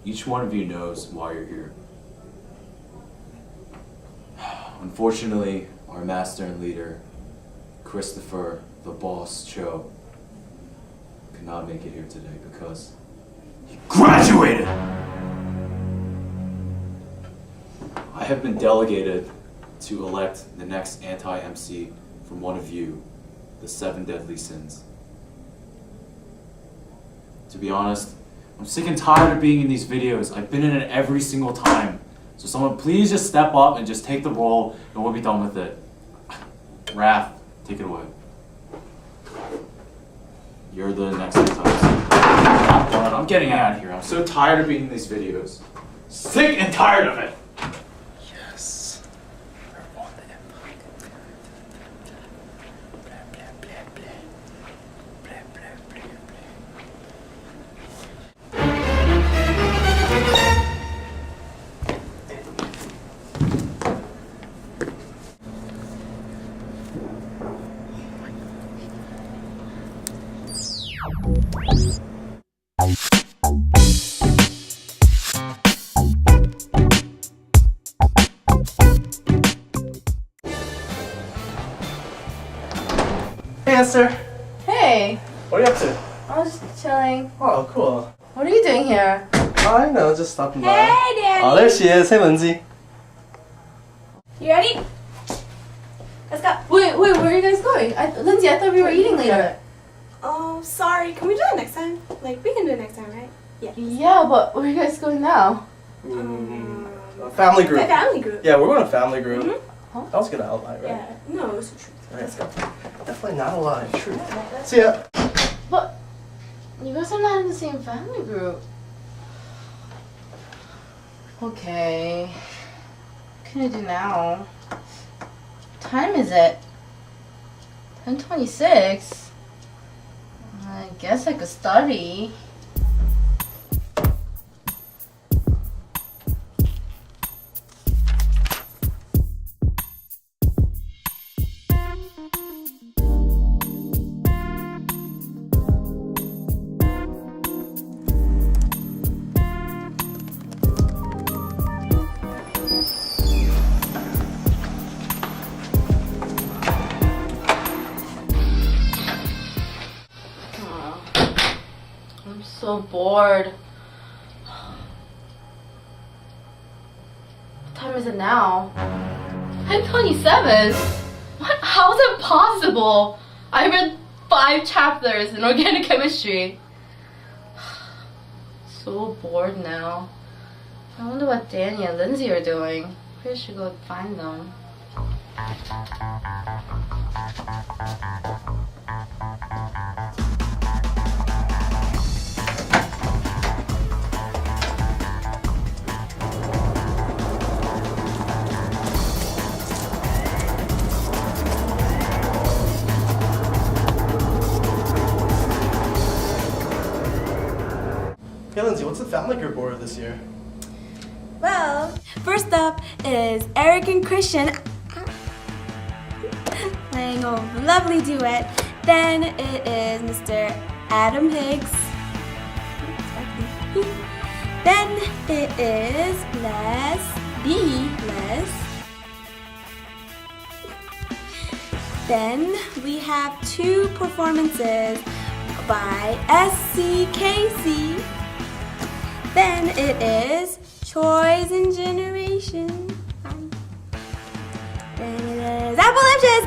Each one of you knows why you're here. Unfortunately, our master and leader, Christopher the Boss Cho, could not make it here today because he graduated! I have been delegated to elect the next anti-MC from one of you, the 7 deadly sins. To be honest, I'm sick and tired of being in these videos. I've been in it every single time. So someone please just step up and just take the role and we'll be done with it. Raph, take it away. You're the next anti-MC. I'm getting out of here. I'm so tired of being in these videos. Sick and tired of it! Yes. We're on the empire. Blah, blah, blah, blah. Blah, blah, blah, blah. Hey, Esther. Hey, What are you up to? I was just chilling. Oh, cool. What are you doing here? Oh, I know, just stopping by. Hey, Danny. Oh, there she is. Hey, Lindsay. You ready? Let's go. Wait, where are you guys going? Lindsay, I thought we were eating later. Oh, sorry. Can we do it next time? Like, we can do it next time, right? Yeah. Yeah, but where are you guys going now? A family group. The family group. Yeah, we're going to a family group. Mhm. Huh? That was a good alibi, right? Yeah. No, it's the truth. Right. Let's go. Definitely not a lie. True. See ya. But you guys are not in the same family group. Okay. What can I do now? What time is it? 10:26. I guess I could study. I'm so bored. What time is it now? 10:27? What? How is it possible? I read 5 chapters in organic chemistry. So bored now. I wonder what Danny and Lindsay are doing. Maybe I should go find them. Hey, Lindsay, what's the family group order this year? Well, first up is Eric and Christian playing a lovely duet. Then it is Mr. Adam Higgs. Then it is Les. Then we have 2 performances by SCKC. Then it is Choice and Generation. Then it is Apple Lipschitz.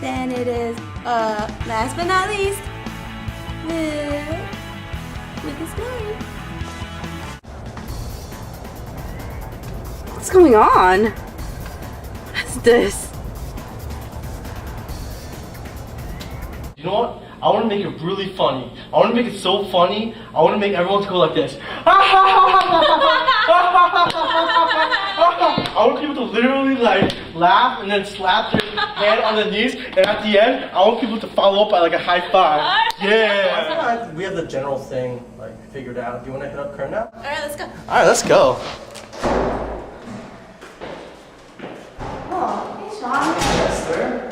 Then it is, last but not least, with a story. What's going on? What's this? You know what? I want to make it really funny. I want to make it so funny. I want to make everyone go like this. I want people to literally like laugh and then slap their hand on the knees, and at the end, I want people to follow up by like a high five. Yeah. We have the general thing like figured out. Do you want to hit up Kern now? All right, let's go. All right, let's go. Oh, hey, Sean. Esther,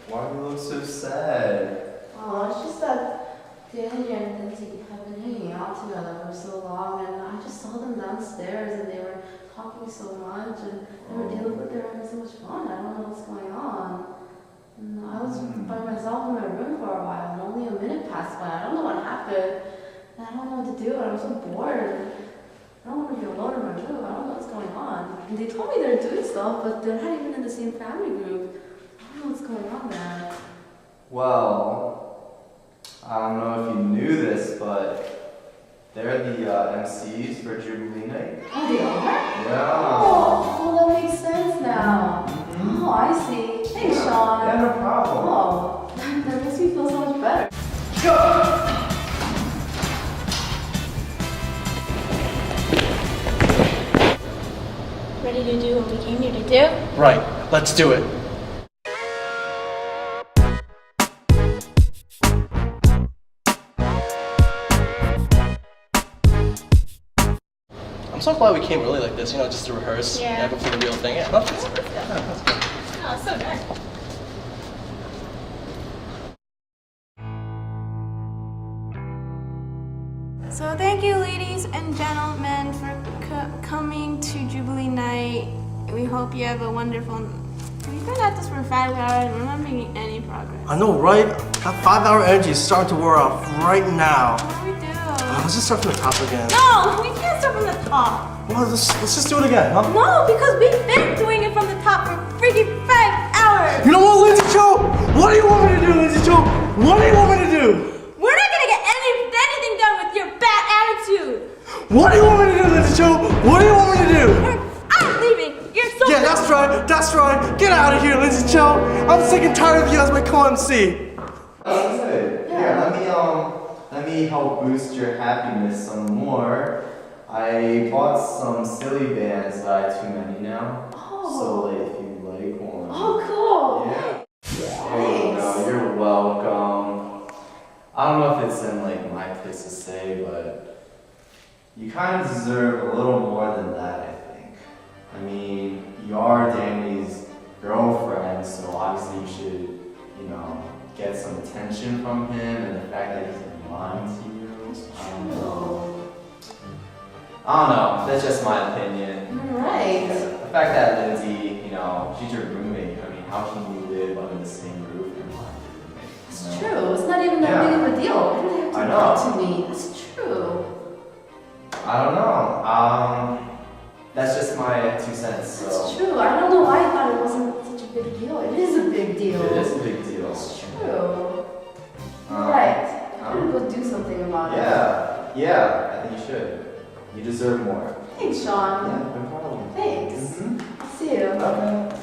why do you look so sad? Oh, it's just that Danny and Lindsay have been hanging out together for so long, and I just saw them downstairs, and they were talking so much, and they looked like they were having so much fun. I don't know what's going on. And I was by myself in my room for a while, and only a minute passed by. I don't know what happened, and I don't know what to do, and I'm so bored. I don't want to be alone in my room. I don't know what's going on. And they told me they're doing stuff, but they're not even in the same family group. I don't know what's going on there. Well, I don't know if you knew this, but they're the MCs for Jubilee night. Oh, they are? Yeah. Oh, that makes sense now. Oh, I see. Thanks, Sean. Yeah, no problem. Oh, that makes me feel so much better. Ready to do what we came here to do? Right, let's do it. I'm so glad we came early like this, just to rehearse before the real thing. Yeah, let's go. Oh, so nice. So thank you, ladies and gentlemen, for coming to Jubilee night. We hope you have a wonderful. We've been at this for 5 hours. We're not making any progress. I know, right? That 5-hour energy is starting to wear off right now. What do we do? Let's just start from the top again. No, we can't start from the top. Well, let's just do it again, huh? No, because we've been doing it from the top for freaking 5 hours. You know what, Lindsay Cho? What do you want me to do, Lindsay Cho? What do you want me to do? We're not gonna get anything done with your bad attitude. What do you want me to do, Lindsay Cho? What do you want me to do? I'm leaving. You're so. Yeah, that's right. Get out of here, Lindsay Cho. I'm sick and tired of you as my co-MC. That's good. Let me help boost your happiness some more. I bought some silly bands, but I have too many now. Oh. So if you like one. Oh, cool. Yeah. There you go. You're welcome. I don't know if it's in my place to say, but you kind of deserve a little more than that, I think. I mean, you are Danny's girlfriend, so obviously you should, get some attention from him, and the fact that he's lying to you. I don't know. That's just my opinion. Right. The fact that Lindsay, she's your roommate. I mean, how can you live under the same roof and not be your roommate? It's true. It's not even that big of a deal. Why do they have to I lie know. to me? It's true. I don't know. That's just my 2 cents. So. It's true. I don't know why I thought it wasn't such a big deal. It is a big deal. It is a big deal. It's true. Right. I'm gonna go do something about it. Yeah, I think you should. You deserve more. Thanks, Sean. Yeah, no problem. Thanks. Mm-hmm. See you. Okay.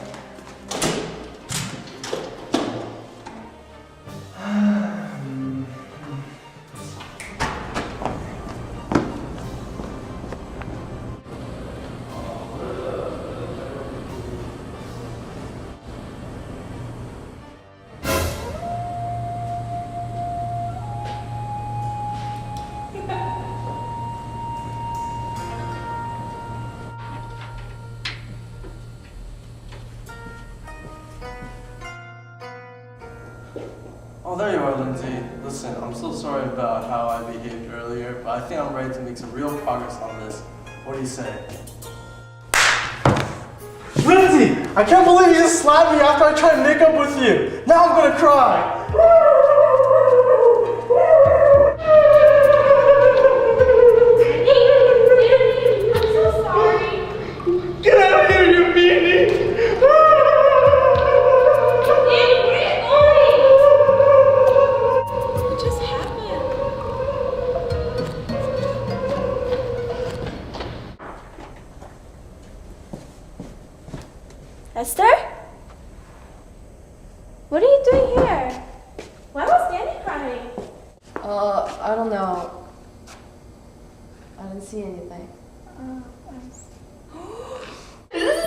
Oh, there you are, Lindsay. Listen, I'm so sorry about how I behaved earlier, but I think I'm ready to make some real progress on this. What do you say? Lindsay! I can't believe you just slapped me after I tried to make up with you! Now I'm gonna cry! I'm so sorry. Get out of here, you meanie! What just happened? Esther? What are you doing here? Why was Danny crying? I don't know. I didn't see anything. I'm Is this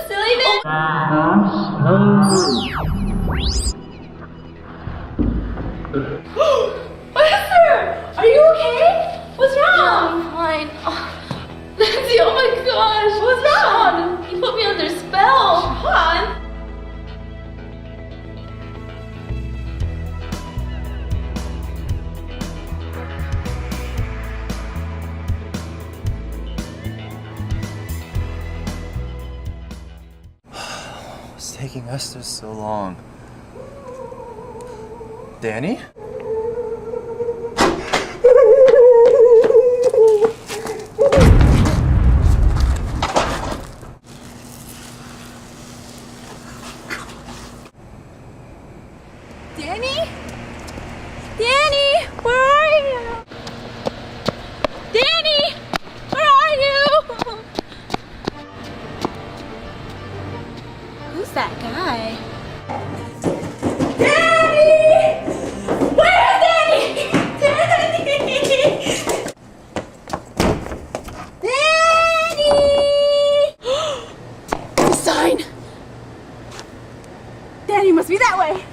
rest is so long. Danny? Danny? Danny, where are you? Danny, where are you? Who's that guy? Danny! Where's Danny? Danny! Danny! The sign! Danny must be that way.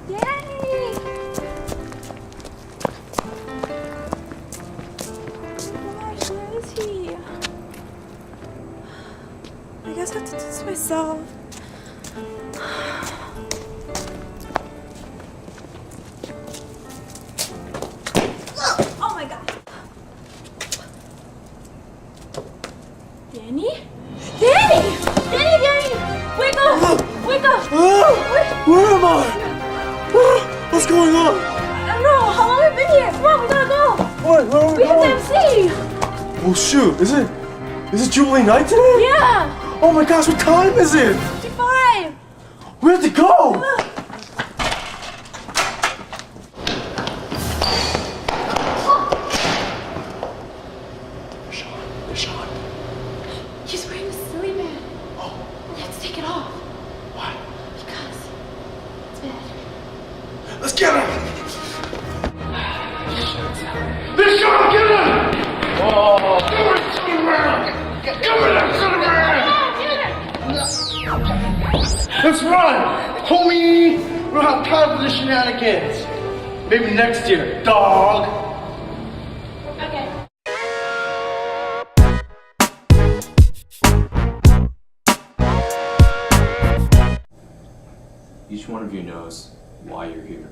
Danny! Gosh, where is he? I guess I have to do this myself. Oh my god! Danny? Danny! Danny, Danny! Wake up! Wake up! Where am I? What's going on? I don't know. How long have we been here? Come on, we gotta go. What? Where are we We have going? to see. Oh shoot! Is it Jubilee night today? Yeah. Oh my gosh! What time is it? 55. We have to go. Sean. He's wearing a silly band. Oh, Let's take it off. why? Because it's bad. Let's get him! This Sean, get him! Oh, come on, son of man! Come on, son of man! Let's run! Homie! We don't have time for the shenanigans. Maybe next year, dog. Okay. Each one of you knows why you're here.